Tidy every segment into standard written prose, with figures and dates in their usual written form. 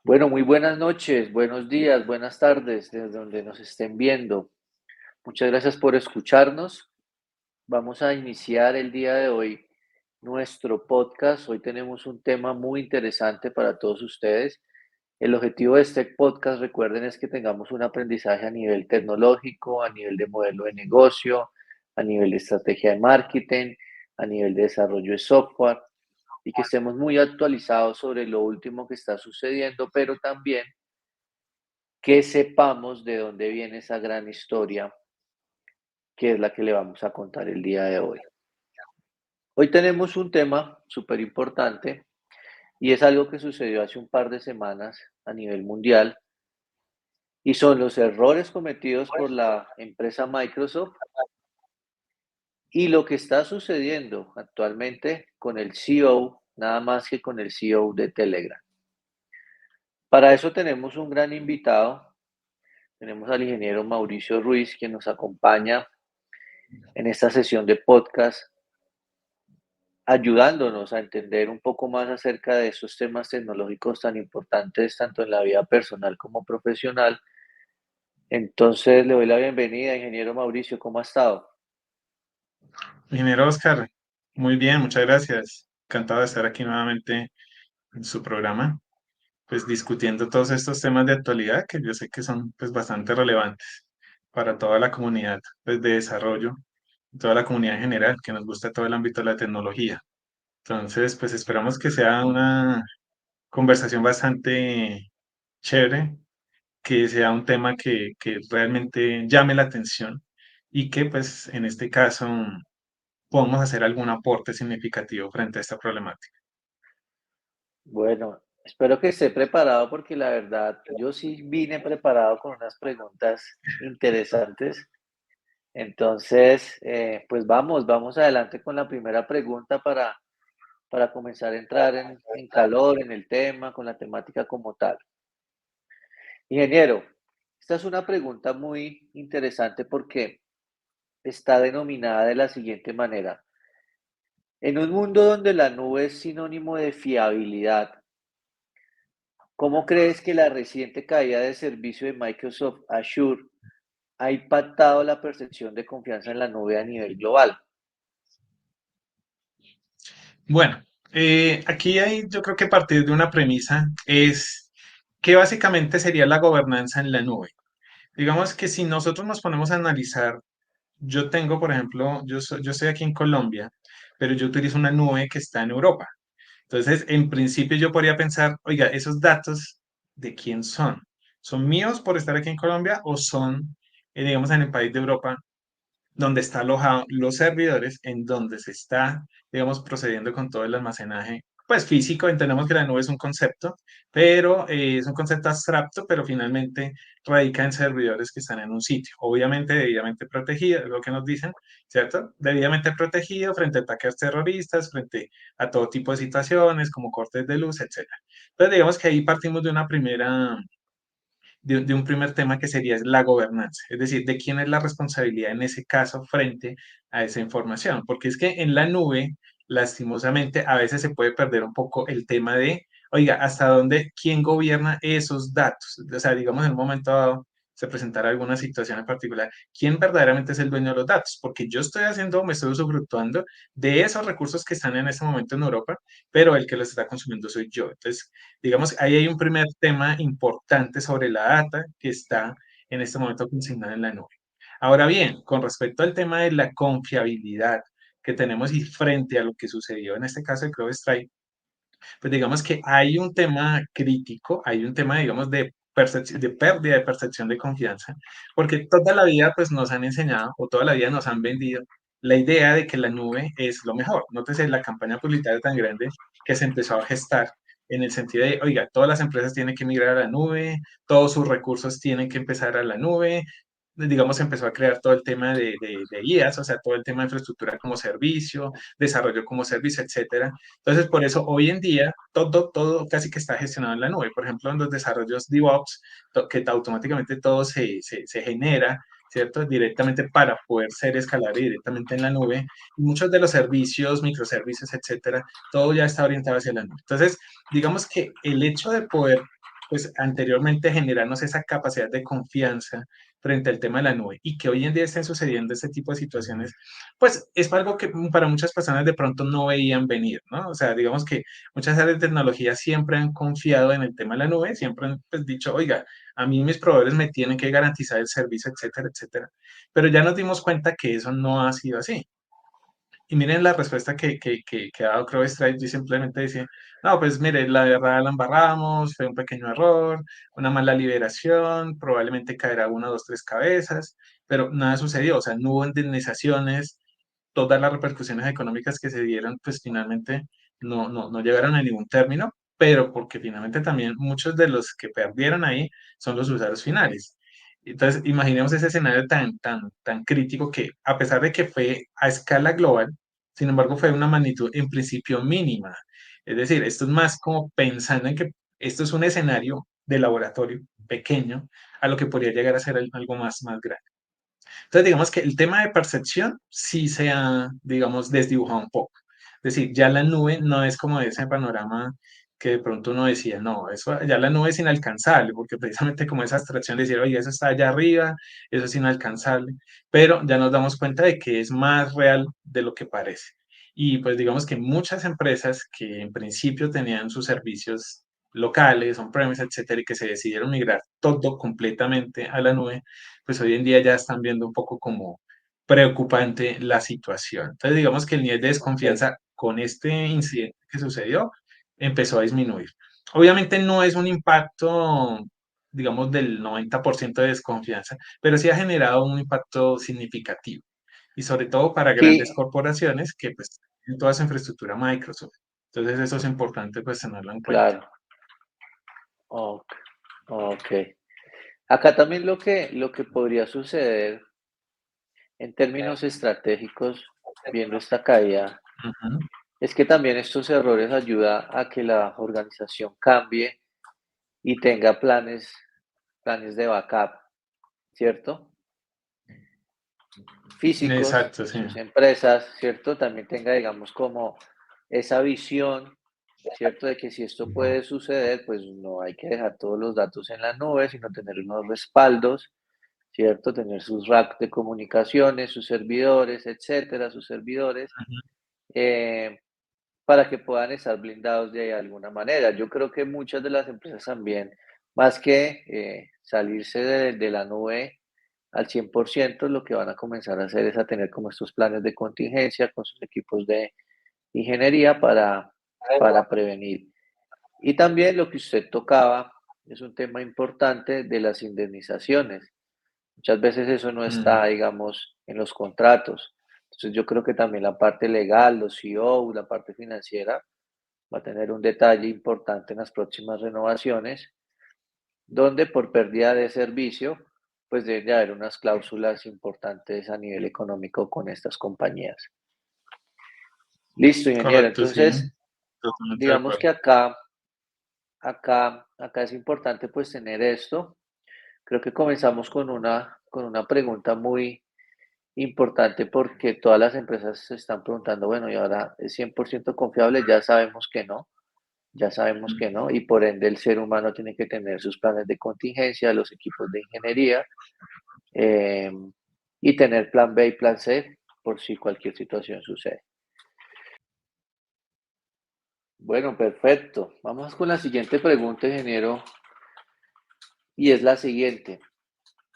Bueno, muy buenas noches, buenos días, buenas tardes, desde donde nos estén viendo. Muchas gracias por escucharnos. Vamos a iniciar el día de hoy nuestro podcast. Hoy tenemos un tema muy interesante para todos ustedes. El objetivo de este podcast, recuerden, es que tengamos un aprendizaje a nivel tecnológico, a nivel de modelo de negocio, a nivel de estrategia de marketing, a nivel de desarrollo de software y que estemos muy actualizados sobre lo último que está sucediendo, pero también que sepamos de dónde viene esa gran historia, que es la que le vamos a contar el día de hoy. Hoy tenemos un tema súper importante y es algo que sucedió hace un par de semanas a nivel mundial y son los errores cometidos por la empresa Microsoft y lo que está sucediendo actualmente con el CEO, nada más que con el CEO de Telegram. Para eso tenemos un gran invitado, tenemos al ingeniero Mauricio Ruiz, quien nos acompaña en esta sesión de podcast ayudándonos a entender un poco más acerca de esos temas tecnológicos tan importantes, tanto en la vida personal como profesional. Entonces, le doy la bienvenida, ingeniero Mauricio, ¿cómo ha estado? Ingeniero Oscar, muy bien, muchas gracias. Encantado de estar aquí nuevamente en su programa, pues discutiendo todos estos temas de actualidad que yo sé que son pues bastante relevantes para toda la comunidad pues, de desarrollo, toda la comunidad en general que nos gusta todo el ámbito de la tecnología. Entonces, pues esperamos que sea una conversación bastante chévere, que sea un tema que realmente llame la atención y que pues en este caso podamos hacer algún aporte significativo frente a esta problemática. Bueno, espero que esté preparado porque la verdad, yo sí vine preparado con unas preguntas interesantes. Entonces, pues vamos adelante con la primera pregunta para comenzar a entrar en calor en el tema, con la temática como tal. Ingeniero, esta es una pregunta muy interesante porque está denominada de la siguiente manera. En un mundo donde la nube es sinónimo de fiabilidad, ¿cómo crees que la reciente caída de servicio de Microsoft Azure ha impactado la percepción de confianza en la nube a nivel global? Bueno, aquí hay, yo creo que partir de una premisa es que básicamente sería la gobernanza en la nube. Digamos que si nosotros nos ponemos a analizar, yo tengo, por ejemplo, yo estoy aquí en Colombia, pero yo utilizo una nube que está en Europa. Entonces, en principio yo podría pensar, oiga, esos datos, ¿de quién son? ¿Son míos por estar aquí en Colombia o son, digamos, en el país de Europa donde está alojado los servidores, en donde se está, digamos, procediendo con todo el almacenaje, pues físico? Entendemos que la nube es un concepto, pero es un concepto abstracto, pero finalmente radica en servidores que están en un sitio, obviamente debidamente protegido, es lo que nos dicen, ¿cierto? Debidamente protegido frente a ataques terroristas, frente a todo tipo de situaciones como cortes de luz, etcétera. Entonces, digamos que ahí partimos de un primer tema que sería la gobernanza, es decir, de quién es la responsabilidad en ese caso frente a esa información, porque es que en la nube, lastimosamente, a veces se puede perder un poco el tema de, oiga, hasta dónde, quién gobierna esos datos, o sea, digamos, en un momento dado se presentará alguna situación en particular, quién verdaderamente es el dueño de los datos, porque yo estoy haciendo, me estoy usufructuando de esos recursos que están en ese momento en Europa, pero el que los está consumiendo soy yo. Entonces, digamos, ahí hay un primer tema importante sobre la data que está en este momento consignada en la nube. Ahora bien, con respecto al tema de la confiabilidad que tenemos y frente a lo que sucedió en este caso de CrowdStrike, pues digamos que hay un tema crítico, hay un tema, digamos, de pérdida de percepción de confianza, porque toda la vida pues nos han enseñado o toda la vida nos han vendido la idea de que la nube es lo mejor. Nótese la campaña publicitaria tan grande que se empezó a gestar en el sentido de, oiga, todas las empresas tienen que migrar a la nube, todos sus recursos tienen que empezar a la nube, digamos, empezó a crear todo el tema de IaaS, o sea, todo el tema de infraestructura como servicio, desarrollo como servicio, etcétera. Entonces, por eso hoy en día todo casi que está gestionado en la nube. Por ejemplo, en los desarrollos DevOps, que automáticamente todo se genera, ¿cierto? Directamente para poder ser escalable directamente en la nube. Y muchos de los servicios, microservicios, etcétera, todo ya está orientado hacia la nube. Entonces, digamos que el hecho de poder pues anteriormente generarnos esa capacidad de confianza frente al tema de la nube y que hoy en día estén sucediendo este tipo de situaciones, pues es algo que para muchas personas de pronto no veían venir, ¿no? O sea, digamos que muchas áreas de tecnología siempre han confiado en el tema de la nube, siempre han pues, dicho, oiga, a mí mis proveedores me tienen que garantizar el servicio, etcétera, etcétera. Pero ya nos dimos cuenta que eso no ha sido así. Y miren la respuesta que ha dado CrowdStrike, y simplemente dice, no, pues mire, la verdad la embarramos, fue un pequeño error, una mala liberación, probablemente caerá una, dos, tres cabezas, pero nada sucedió, o sea, no hubo indemnizaciones, todas las repercusiones económicas que se dieron, pues finalmente no llegaron a ningún término, pero porque finalmente también muchos de los que perdieron ahí son los usuarios finales. Entonces, imaginemos ese escenario tan crítico que, a pesar de que fue a escala global, sin embargo, fue una magnitud en principio mínima. Es decir, esto es más como pensando en que esto es un escenario de laboratorio pequeño a lo que podría llegar a ser algo más grande. Entonces, digamos que el tema de percepción sí se ha, digamos, desdibujado un poco. Es decir, ya la nube no es como ese panorama que de pronto uno decía, no, eso, ya la nube es inalcanzable, porque precisamente como esa abstracción de decir, oye, eso está allá arriba, eso es inalcanzable, pero ya nos damos cuenta de que es más real de lo que parece. Y pues digamos que muchas empresas que en principio tenían sus servicios locales, on-premise, etcétera, y que se decidieron migrar todo completamente a la nube, pues hoy en día ya están viendo un poco como preocupante la situación. Entonces, digamos que el nivel de Ok. desconfianza con este incidente que sucedió empezó a disminuir. Obviamente no es un impacto, digamos, del 90% de desconfianza, pero sí ha generado un impacto significativo y sobre todo para grandes Sí, corporaciones que pues tienen toda su infraestructura Microsoft. Entonces, eso es importante pues tenerlo en cuenta. claro. Ok. Ok. Acá también lo que podría suceder en términos estratégicos, viendo esta caída, Ujú. es que también estos errores ayuda a que la organización cambie y tenga planes de backup, ¿cierto? Físicos Exacto, en sí. sus empresas, ¿cierto? También tenga, digamos, como esa visión, ¿cierto? De que si esto puede suceder, pues no hay que dejar todos los datos en la nube, sino tener unos respaldos, ¿cierto? Tener sus racks de comunicaciones, sus servidores, etcétera, sus servidores, eh, para que puedan estar blindados de alguna manera. Yo creo que muchas de las empresas también, más que salirse de la nube al 100%, lo que van a comenzar a hacer es a tener como estos planes de contingencia con sus equipos de ingeniería para prevenir. Y también lo que usted tocaba es un tema importante de las indemnizaciones. Muchas veces eso no Mm, está, digamos, en los contratos. Entonces yo creo que también la parte legal, los CEO, la parte financiera, va a tener un detalle importante en las próximas renovaciones, donde por pérdida de servicio, pues deben de haber unas cláusulas importantes a nivel económico con estas compañías. Listo, ingeniero. correcto, sí. Entonces, Totalmente de digamos acuerdo. que acá es importante pues tener esto. Creo que comenzamos con una pregunta muy importante porque todas las empresas se están preguntando, bueno, ¿y ahora es 100% confiable? Ya sabemos que no, y por ende el ser humano tiene que tener sus planes de contingencia, los equipos de ingeniería, eh, y tener plan B y plan C por si cualquier situación sucede. Bueno, perfecto. Vamos con la siguiente pregunta, ingeniero, y es la siguiente.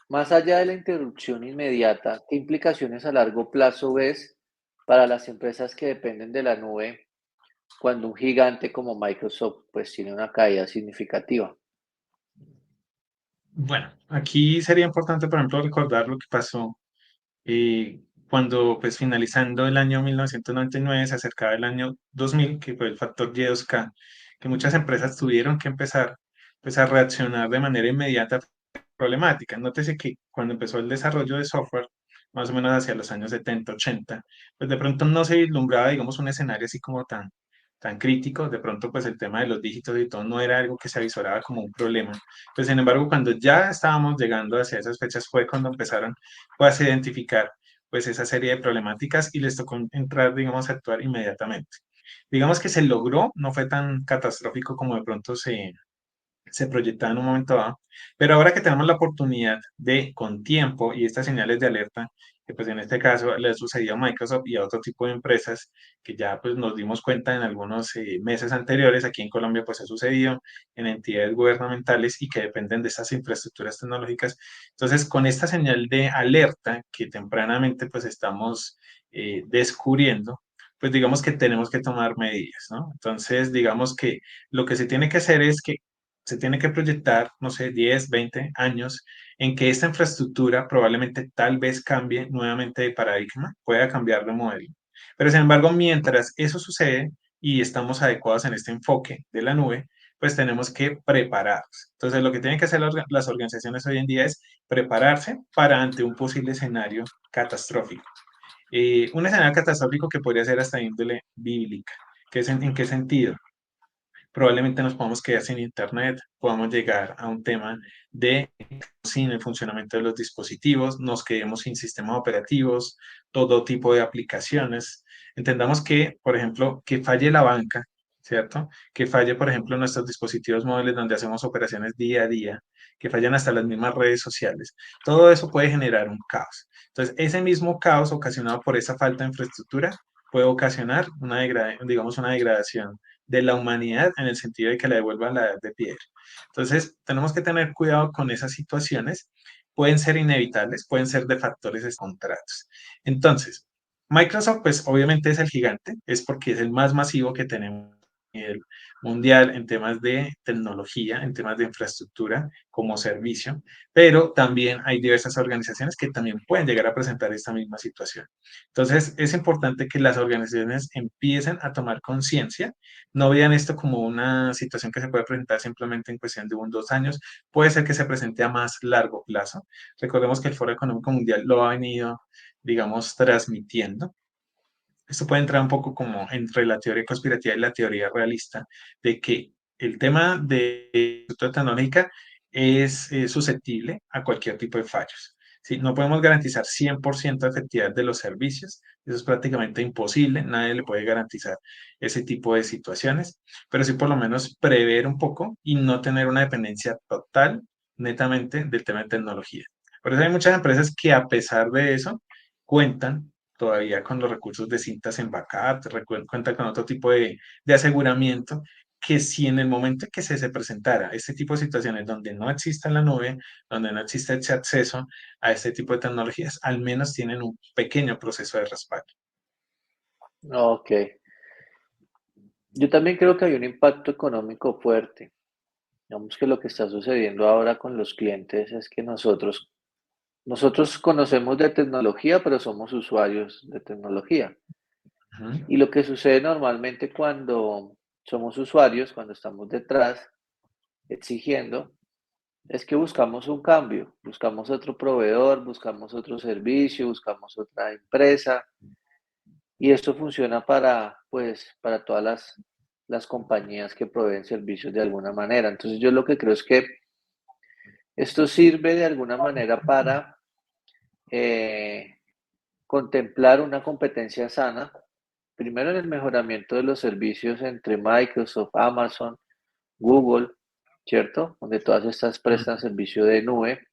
Más allá de la interrupción inmediata, ¿qué implicaciones a largo plazo ves para las empresas que dependen de la nube cuando un gigante como Microsoft pues tiene una caída significativa? Bueno, aquí sería importante, por ejemplo, recordar lo que pasó cuando, pues, finalizando el año 1999, se acercaba el año 2000, que fue el factor Y2K, que muchas empresas tuvieron que empezar, pues, a reaccionar de manera inmediata a problemáticas. Nótese que cuando empezó el desarrollo de software, más o menos hacia los años 70, 80, pues de pronto no se vislumbraba, digamos, un escenario así como tan crítico. De pronto, pues, el tema de los dígitos y todo no era algo que se avisoraba como un problema. Pues, sin embargo, cuando ya estábamos llegando hacia esas fechas fue cuando empezaron pues, a identificar pues esa serie de problemáticas y les tocó entrar, digamos, a actuar inmediatamente. Digamos que se logró, no fue tan catastrófico como de pronto se proyectaba en un momento dado, pero ahora que tenemos la oportunidad de, con tiempo y estas señales de alerta, que pues en este caso le sucedió a Microsoft y a otro tipo de empresas que ya pues nos dimos cuenta en algunos meses anteriores, aquí en Colombia pues ha sucedido en entidades gubernamentales y que dependen de estas infraestructuras tecnológicas. Entonces, con esta señal de alerta que tempranamente pues estamos descubriendo, pues digamos que tenemos que tomar medidas, ¿no? Entonces, digamos que lo que se tiene que hacer es que se tiene que proyectar, no sé, 10, 20 años en que esta infraestructura probablemente tal vez cambie nuevamente de paradigma, pueda cambiar de modelo. Pero sin embargo, mientras eso sucede y estamos adecuados en este enfoque de la nube, pues tenemos que prepararnos. Entonces, lo que tienen que hacer las organizaciones hoy en día es prepararse para ante un posible escenario catastrófico. Un escenario catastrófico que podría ser hasta índole bíblica. ¿En qué sentido? Probablemente nos podamos quedar sin internet, podamos llegar a un tema de sin el funcionamiento de los dispositivos, nos quedemos sin sistemas operativos, todo tipo de aplicaciones. Entendamos que, por ejemplo, que falle la banca, ¿cierto? Que falle, por ejemplo, nuestros dispositivos móviles donde hacemos operaciones día a día, que fallan hasta las mismas redes sociales. Todo eso puede generar un caos. Entonces, ese mismo caos ocasionado por esa falta de infraestructura puede ocasionar digamos, una degradación de la humanidad en el sentido de que la devuelva a la edad de piedra. Entonces, tenemos que tener cuidado con esas situaciones. Pueden ser inevitables, pueden ser de factores de contratos. Entonces, Microsoft, pues obviamente es el gigante, es porque es el más masivo que tenemos a nivel mundial en temas de tecnología, en temas de infraestructura como servicio, pero también hay diversas organizaciones que también pueden llegar a presentar esta misma situación. Entonces, es importante que las organizaciones empiecen a tomar conciencia, no vean esto como una situación que se puede presentar simplemente en cuestión de 2 años, puede ser que se presente a más largo plazo. Recordemos que el Foro Económico Mundial lo ha venido, digamos, transmitiendo. Esto puede entrar un poco como entre la teoría conspirativa y la teoría realista, de que el tema de la tecnológica es susceptible a cualquier tipo de fallos. ¿Sí? No podemos garantizar 100% de efectividad de los servicios, eso es prácticamente imposible, nadie le puede garantizar ese tipo de situaciones, pero sí por lo menos prever un poco y no tener una dependencia total, netamente, del tema de tecnología. Por eso hay muchas empresas que a pesar de eso cuentan todavía con los recursos de cintas en backup, cuenta con otro tipo de aseguramiento, que si en el momento que se presentara este tipo de situaciones donde no exista la nube, donde no existe ese acceso a este tipo de tecnologías, al menos tienen un pequeño proceso de respaldo. Ok. Yo también creo que hay un impacto económico fuerte. Digamos que lo que está sucediendo ahora con los clientes es que nosotros conocemos de tecnología, pero somos usuarios de tecnología. Ujú. Y lo que sucede normalmente cuando somos usuarios, cuando estamos detrás exigiendo, es que buscamos un cambio, buscamos otro proveedor, buscamos otro servicio, buscamos otra empresa. Y esto funciona para, pues, para todas las compañías que proveen servicios de alguna manera. Entonces yo lo que creo es que esto sirve de alguna manera para eh, contemplar una competencia sana, primero en el mejoramiento de los servicios entre Microsoft, Amazon, Google, ¿cierto? Donde todas estas prestan servicio de nube.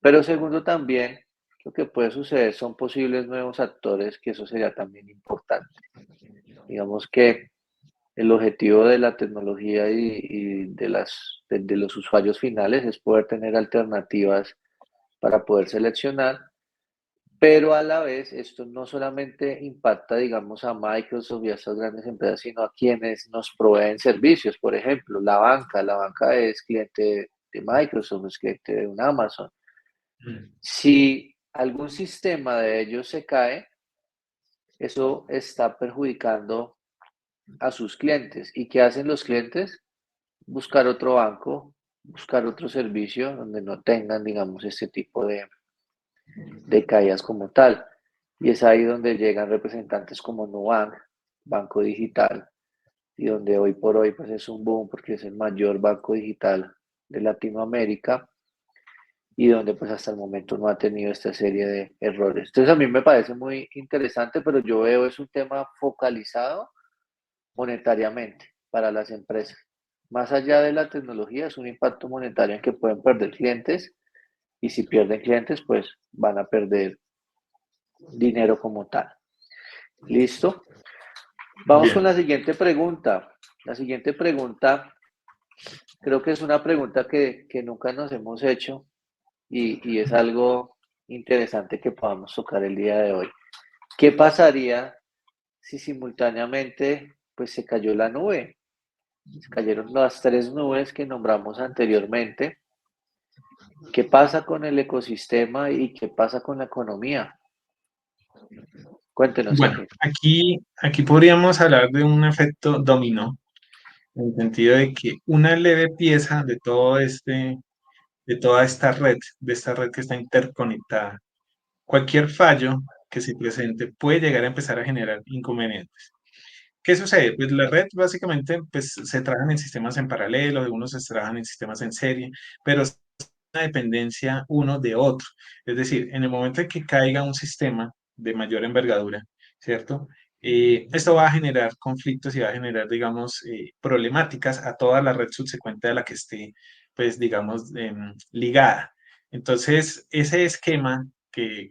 Pero segundo también, lo que puede suceder son posibles nuevos actores, que eso sería también importante. Digamos que el objetivo de la tecnología y de los usuarios finales es poder tener alternativas para poder seleccionar, pero a la vez esto no solamente impacta, digamos, a Microsoft y a estas grandes empresas, sino a quienes nos proveen servicios. Por ejemplo, la banca es cliente de Microsoft, es cliente de un Amazon. Mm. Si algún sistema de ellos se cae, eso está perjudicando a sus clientes. ¿Y qué hacen los clientes? Buscar otro banco, buscar otro servicio donde no tengan, digamos, este tipo de caídas como tal. Y es ahí donde llegan representantes como Nubank, Banco Digital, y donde hoy por hoy pues es un boom porque es el mayor banco digital de Latinoamérica y donde pues hasta el momento no ha tenido esta serie de errores. Entonces a mí me parece muy interesante, pero yo veo es un tema focalizado monetariamente para las empresas, más allá de la tecnología, es un impacto monetario en que pueden perder clientes y si pierden clientes, pues van a perder dinero como tal. ¿Listo? Vamos con Bien. la siguiente pregunta. La siguiente pregunta creo que es una pregunta que nunca nos hemos hecho y es algo interesante que podamos tocar el día de hoy. ¿Qué pasaría si simultáneamente pues se cayó la nube? Se cayeron las tres nubes que nombramos anteriormente. ¿Qué pasa con el ecosistema y qué pasa con la economía? Cuéntenos, Bueno, Sergio. aquí podríamos hablar de un efecto dominó, en el sentido de que una leve pieza de todo de toda de esta red que está interconectada, cualquier fallo que se presente puede llegar a empezar a generar inconvenientes. ¿Qué sucede? Pues la red básicamente pues, se trabajan en sistemas en paralelo, algunos se trabajan en sistemas en serie, pero es una dependencia uno de otro. Es decir, en el momento en que caiga un sistema de mayor envergadura, ¿cierto? Esto va a generar conflictos y va a generar, digamos, problemáticas a toda la red subsecuente a la que esté, pues, digamos, ligada. Entonces, ese esquema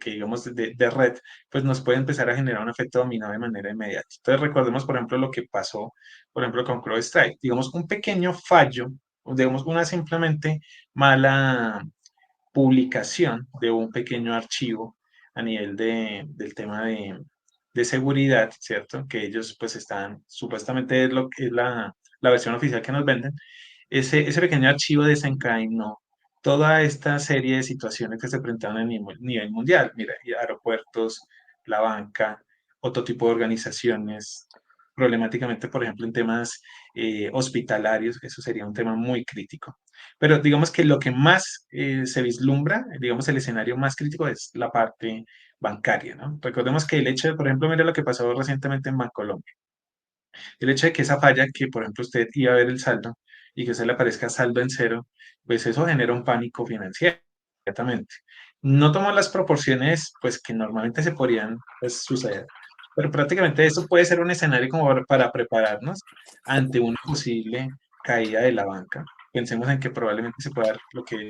digamos, de red pues nos puede empezar a generar un efecto dominó de manera inmediata. Entonces recordemos, por ejemplo, lo que pasó, por ejemplo, con CrowdStrike. Digamos, un pequeño fallo, o digamos, una simplemente mala publicación de un pequeño archivo a nivel del tema de seguridad, ¿cierto? Que ellos pues están, supuestamente es lo que es la versión oficial que nos venden, ese pequeño archivo desencadenó toda esta serie de situaciones que se presentaron a nivel mundial. Mira, y aeropuertos, la banca, otro tipo de organizaciones, problemáticamente, por ejemplo, en temas hospitalarios, eso sería un tema muy crítico. Pero digamos que lo que más se vislumbra, digamos, el escenario más crítico es la parte bancaria, ¿no? Recordemos que el hecho de, por ejemplo, mira lo que pasó recientemente en Bancolombia. El hecho de que esa falla, que por ejemplo usted iba a ver el saldo y que se le aparezca saldo en cero, pues eso genera un pánico financiero, inmediatamente. No tomó las proporciones pues que normalmente se podrían pues, suceder, pero prácticamente eso puede ser un escenario como para prepararnos ante una posible caída de la banca. Pensemos en que probablemente se pueda dar lo que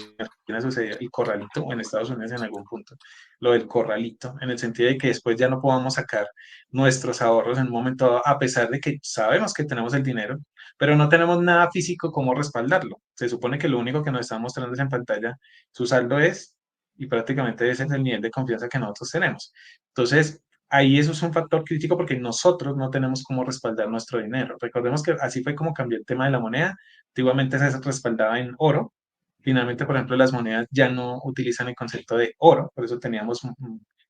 ha sucedido, el corralito, o en Estados Unidos en algún punto, lo del corralito, en el sentido de que después ya no podamos sacar nuestros ahorros en un momento dado, a pesar de que sabemos que tenemos el dinero, pero no tenemos nada físico como respaldarlo. Se supone que lo único que nos está mostrando es en pantalla su saldo es, y prácticamente ese es el nivel de confianza que nosotros tenemos. Entonces, ahí eso es un factor crítico porque nosotros no tenemos cómo respaldar nuestro dinero. Recordemos que así fue como cambió el tema de la moneda. Antiguamente se respaldaba en oro. Finalmente, por ejemplo, las monedas ya no utilizan el concepto de oro, por eso teníamos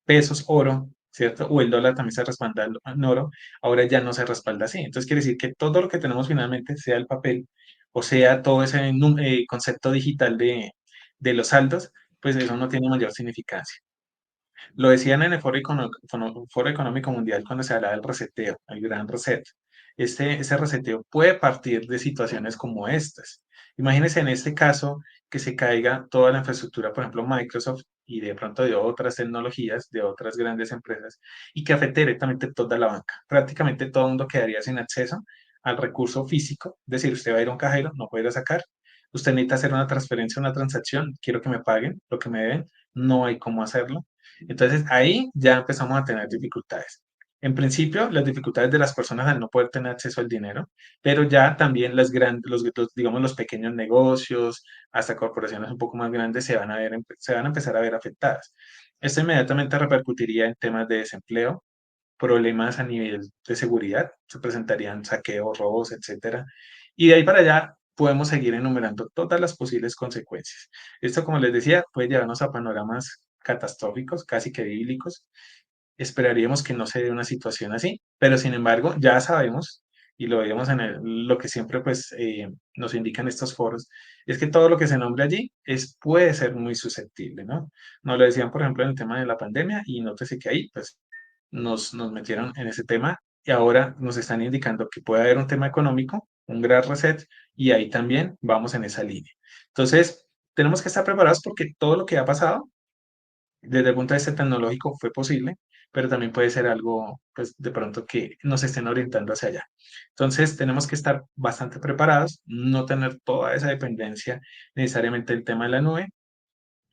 pesos, oro, ¿cierto? O el dólar también se respalda en oro, ahora ya no se respalda así. Entonces quiere decir que todo lo que tenemos finalmente, sea el papel o sea todo ese concepto digital de los saldos, pues eso no tiene mayor significancia. Lo decían en el Foro Económico Mundial cuando se hablaba del reseteo, el gran reset. Ese reseteo puede partir de situaciones como estas. Imagínense en este caso que se caiga toda la infraestructura, por ejemplo, Microsoft y de pronto de otras tecnologías, de otras grandes empresas, y que afecte directamente toda la banca. Prácticamente todo el mundo quedaría sin acceso al recurso físico, es decir, usted va a ir a un cajero, no puede ir a sacar, usted necesita hacer una transferencia, una transacción, quiero que me paguen lo que me deben, no hay cómo hacerlo. Entonces ahí ya empezamos a tener dificultades. En principio, las dificultades de las personas al no poder tener acceso al dinero, pero ya también digamos, los pequeños negocios, hasta corporaciones un poco más grandes se van a empezar a ver afectadas. Esto inmediatamente repercutiría en temas de desempleo, problemas a nivel de seguridad, se presentarían saqueos, robos, etcétera. Y de ahí para allá podemos seguir enumerando todas las posibles consecuencias. Esto, como les decía, puede llevarnos a panoramas catastróficos, casi que bíblicos. Esperaríamos que no se dé una situación así, pero sin embargo ya sabemos, y lo vemos en lo que siempre pues, nos indican estos foros, es que todo lo que se nombra allí puede ser muy susceptible, ¿no? Nos lo decían, por ejemplo, en el tema de la pandemia, y nótese que ahí pues nos metieron en ese tema y ahora nos están indicando que puede haber un tema económico, un gran reset, y ahí también vamos en esa línea. Entonces, tenemos que estar preparados porque todo lo que ha pasado desde el punto de vista tecnológico fue posible, pero también puede ser algo, pues de pronto que nos estén orientando hacia allá. Entonces, tenemos que estar bastante preparados, no tener toda esa dependencia necesariamente del tema de la nube.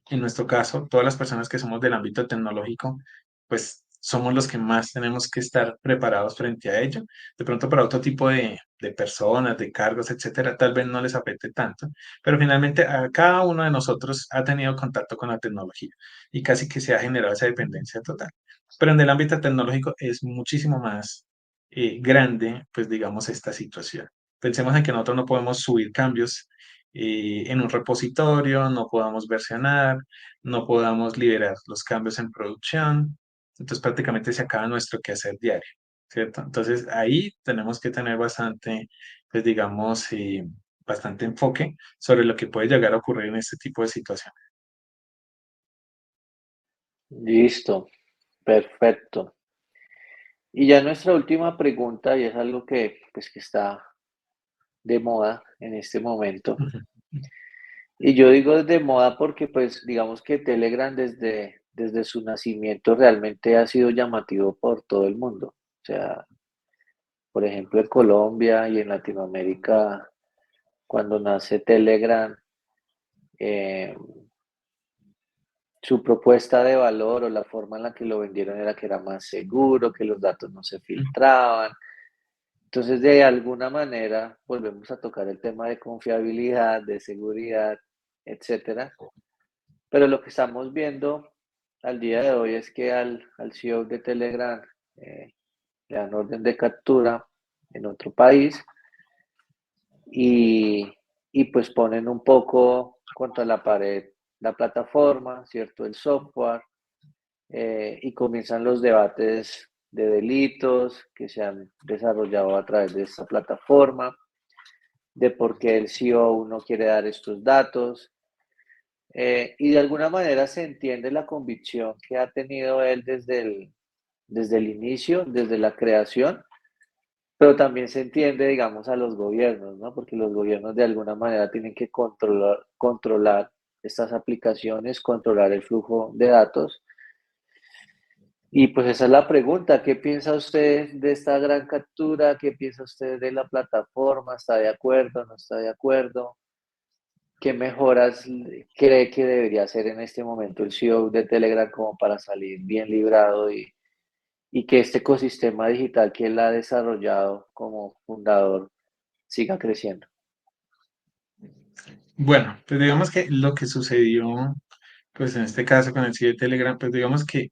En nuestro caso, todas las personas que somos del ámbito tecnológico, pues somos los que más tenemos que estar preparados frente a ello. De pronto para otro tipo de personas, de cargos, etcétera, tal vez no les afecte tanto, pero finalmente a cada uno de nosotros ha tenido contacto con la tecnología y casi que se ha generado esa dependencia total. Pero en el ámbito tecnológico es muchísimo más grande, pues digamos, esta situación. Pensemos en que nosotros no podemos subir cambios en un repositorio, no podamos versionar, no podamos liberar los cambios en producción. Entonces prácticamente se acaba nuestro quehacer diario, ¿cierto? Entonces ahí tenemos que tener bastante, pues digamos, bastante enfoque sobre lo que puede llegar a ocurrir en este tipo de situaciones. Listo, perfecto. Y ya nuestra última pregunta, y es algo que, pues, que está de moda en este momento. Y yo digo de moda porque, pues, digamos que Telegram desde su nacimiento realmente ha sido llamativo por todo el mundo. O sea, por ejemplo, en Colombia y en Latinoamérica, cuando nace Telegram, eh, su propuesta de valor o la forma en la que lo vendieron era que era más seguro, que los datos no se filtraban. Entonces, de alguna manera, volvemos a tocar el tema de confiabilidad, de seguridad, etcétera. Pero lo que estamos viendo al día de hoy es que al CEO de Telegram eh, le dan orden de captura en otro país y, y pues ponen un poco contra la pared la plataforma, ¿cierto? El software, y comienzan los debates de delitos que se han desarrollado a través de esta plataforma, de por qué el CEO no quiere dar estos datos. Y de alguna manera se entiende la convicción que ha tenido él desde el inicio, desde la creación, pero también se entiende, digamos, a los gobiernos, ¿no? Porque los gobiernos de alguna manera tienen que controlar estas aplicaciones, controlar el flujo de datos. Y pues esa es la pregunta, ¿qué piensa usted de esta gran captura? ¿Qué piensa usted de la plataforma? ¿Está de acuerdo? ¿No está de acuerdo? ¿Qué mejoras cree que debería hacer en este momento el CEO de Telegram como para salir bien librado y que este ecosistema digital que él ha desarrollado como fundador siga creciendo? Bueno, pues digamos que lo que sucedió, pues en este caso con el sitio de Telegram, pues digamos que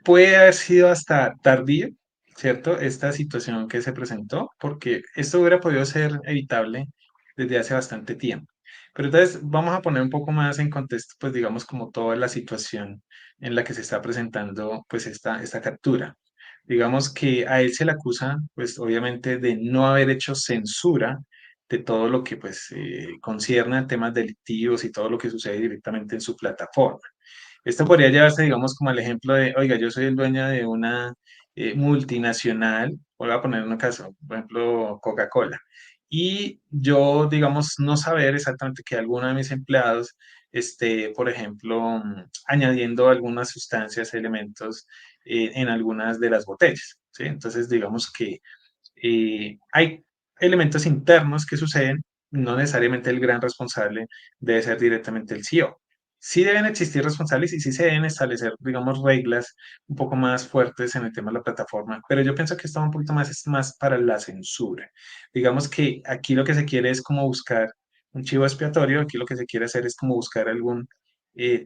puede haber sido hasta tardío, ¿cierto? Esta situación que se presentó, porque esto hubiera podido ser evitable desde hace bastante tiempo. Pero entonces vamos a poner un poco más en contexto, pues digamos como toda la situación en la que se está presentando, pues esta captura. Digamos que a él se le acusa, pues obviamente de no haber hecho censura de todo lo que pues concierne a temas delictivos y todo lo que sucede directamente en su plataforma. Esto podría llevarse, digamos, como el ejemplo de, oiga, yo soy el dueño de una multinacional, voy a poner un caso, por ejemplo, Coca-Cola, y yo, digamos, no saber exactamente que alguno de mis empleados esté, por ejemplo, añadiendo algunas sustancias, elementos en algunas de las botellas, ¿sí? Entonces, digamos que hay elementos internos que suceden, no necesariamente el gran responsable debe ser directamente el CEO. Sí deben existir responsables y sí se deben establecer, digamos, reglas un poco más fuertes en el tema de la plataforma, pero yo pienso que esto va un poquito más, es más para la censura. Digamos que aquí lo que se quiere es como buscar un chivo expiatorio, aquí lo que se quiere hacer es como buscar algún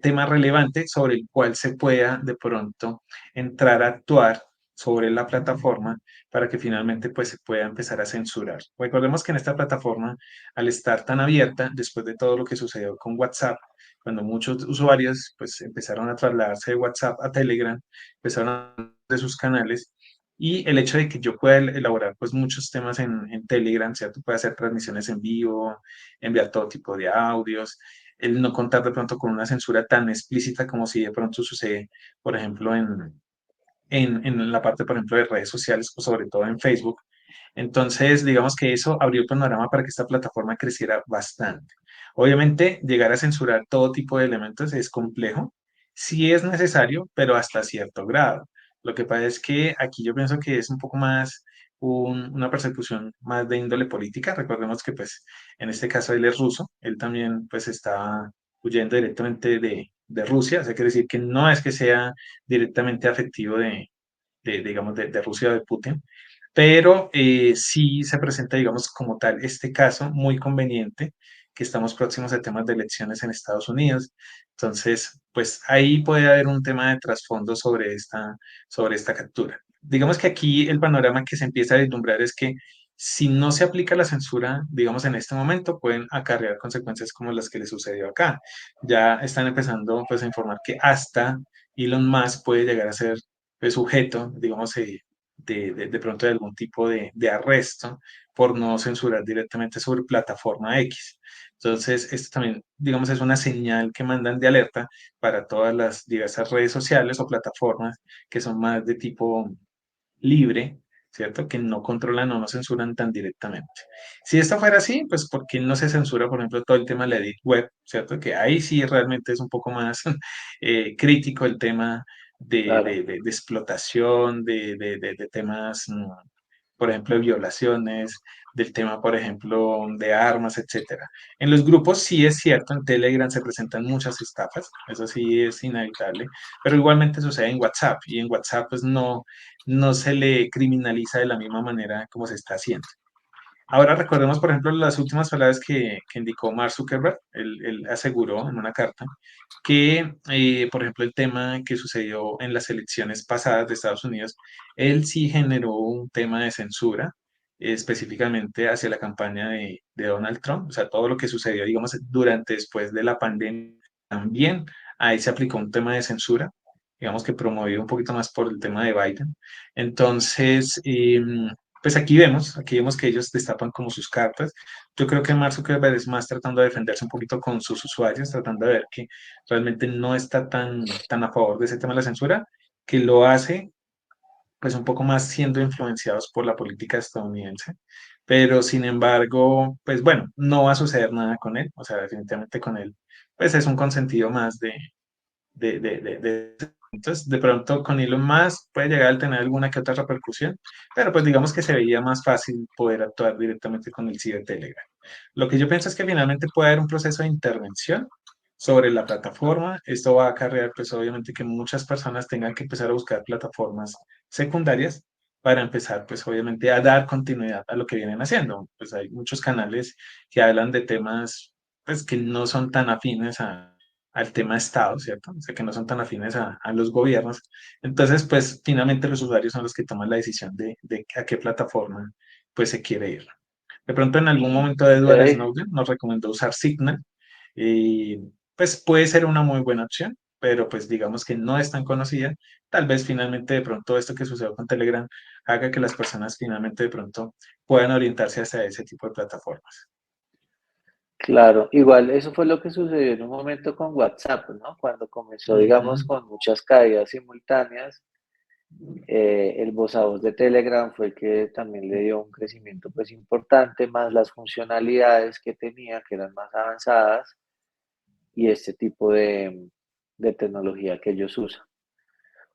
tema relevante sobre el cual se pueda de pronto entrar a actuar sobre la plataforma para que finalmente pues se pueda empezar a censurar. Recordemos que en esta plataforma, al estar tan abierta, después de todo lo que sucedió con WhatsApp, cuando muchos usuarios pues empezaron a trasladarse de WhatsApp a Telegram, empezaron a de sus canales y el hecho de que yo pueda elaborar pues muchos temas en Telegram, ¿cierto? Puede hacer transmisiones en vivo, enviar todo tipo de audios, el no contar de pronto con una censura tan explícita como si de pronto sucede, por ejemplo, en la parte, por ejemplo, de redes sociales, o sobre todo en Facebook. Entonces, digamos que eso abrió el panorama para que esta plataforma creciera bastante. Obviamente, llegar a censurar todo tipo de elementos es complejo. Sí es necesario, pero hasta cierto grado. Lo que pasa es que aquí yo pienso que es un poco más una persecución más de índole política. Recordemos que pues en este caso él es ruso, él también pues está huyendo directamente de Rusia, o sea, quiere decir que no es que sea directamente afectivo digamos, de Rusia o de Putin, pero sí se presenta, digamos, como tal este caso muy conveniente, que estamos próximos a temas de elecciones en Estados Unidos. Entonces, pues ahí puede haber un tema de trasfondo sobre esta captura. Digamos que aquí el panorama que se empieza a vislumbrar es que si no se aplica la censura, digamos, en este momento, pueden acarrear consecuencias como las que le sucedió acá. Ya están empezando, pues, a informar que hasta Elon Musk puede llegar a ser sujeto, digamos, de pronto de algún tipo de arresto por no censurar directamente sobre plataforma X. Entonces, esto también, digamos, es una señal que mandan de alerta para todas las diversas redes sociales o plataformas que son más de tipo libre, ¿cierto? Que no controlan o no censuran tan directamente. Si esto fuera así, pues ¿por qué no se censura, por ejemplo, todo el tema de la edit web, ¿cierto? Que ahí sí realmente es un poco más crítico el tema Claro. de explotación, de temas, por ejemplo, de violaciones, del tema, por ejemplo, de armas, etcétera. En los grupos sí es cierto, en Telegram se presentan muchas estafas, eso sí es inevitable, pero igualmente sucede en WhatsApp y en WhatsApp pues no se le criminaliza de la misma manera como se está haciendo. Ahora recordemos, por ejemplo, las últimas palabras que indicó Mark Zuckerberg. Él aseguró en una carta que, por ejemplo, el tema que sucedió en las elecciones pasadas de Estados Unidos, él sí generó un tema de censura, específicamente hacia la campaña de Donald Trump. O sea, todo lo que sucedió, digamos, después de la pandemia, también ahí se aplicó un tema de censura, digamos que promovido un poquito más por el tema de Biden. Entonces, pues aquí vemos que ellos destapan como sus cartas. Yo creo que Mark Zuckerberg es más tratando de defenderse un poquito con sus usuarios, tratando de ver que realmente no está tan a favor de ese tema de la censura, que lo hace pues un poco más siendo influenciados por la política estadounidense. Pero sin embargo, pues bueno, no va a suceder nada con él, o sea, definitivamente con él, pues es un consentido más entonces, de pronto con Elon Musk puede llegar a tener alguna que otra repercusión, pero pues digamos que se veía más fácil poder actuar directamente con el CIE de Telegram. Lo que yo pienso es que finalmente puede haber un proceso de intervención sobre la plataforma. Esto va a acarrear pues obviamente que muchas personas tengan que empezar a buscar plataformas secundarias para empezar pues obviamente a dar continuidad a lo que vienen haciendo. Pues hay muchos canales que hablan de temas pues que no son tan afines al tema Estado, ¿cierto? O sea, que no son tan afines a los gobiernos. Entonces, pues finalmente los usuarios son los que toman la decisión de a qué plataforma pues se quiere ir. De pronto en algún momento de Edward Ok. Snowden nos recomendó usar Signal y pues puede ser una muy buena opción, pero pues digamos que no es tan conocida. Tal vez finalmente de pronto esto que sucedió con Telegram haga que las personas finalmente de pronto puedan orientarse hacia ese tipo de plataformas. Claro, igual eso fue lo que sucedió en un momento con WhatsApp, ¿no? Cuando comenzó, digamos, Ujú. con muchas caídas simultáneas, el voz a voz de Telegram fue el que también le dio un crecimiento pues importante, más las funcionalidades que tenía, que eran más avanzadas, y este tipo de tecnología que ellos usan.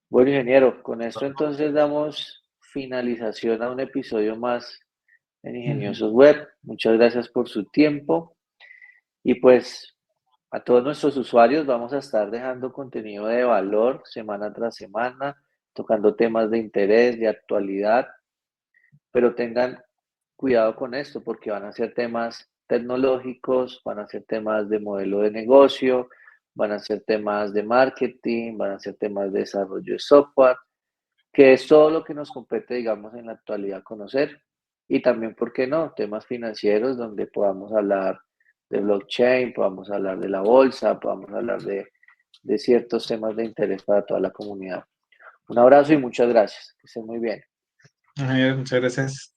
Bueno, ingeniero, con esto entonces damos finalización a un episodio más en Ujú. Ingeniosos Web. Muchas gracias por su tiempo. Y pues a todos nuestros usuarios vamos a estar dejando contenido de valor semana tras semana, tocando temas de interés, de actualidad, pero tengan cuidado con esto porque van a ser temas tecnológicos, van a ser temas de modelo de negocio, van a ser temas de marketing, van a ser temas de desarrollo de software, que es todo lo que nos compete, digamos, en la actualidad conocer. Y también, ¿por qué no? Temas financieros donde podamos hablar de blockchain, podamos hablar de la bolsa, podamos hablar de ciertos temas de interés para toda la comunidad. Un abrazo y muchas gracias. Que estén muy bien. Muchas gracias.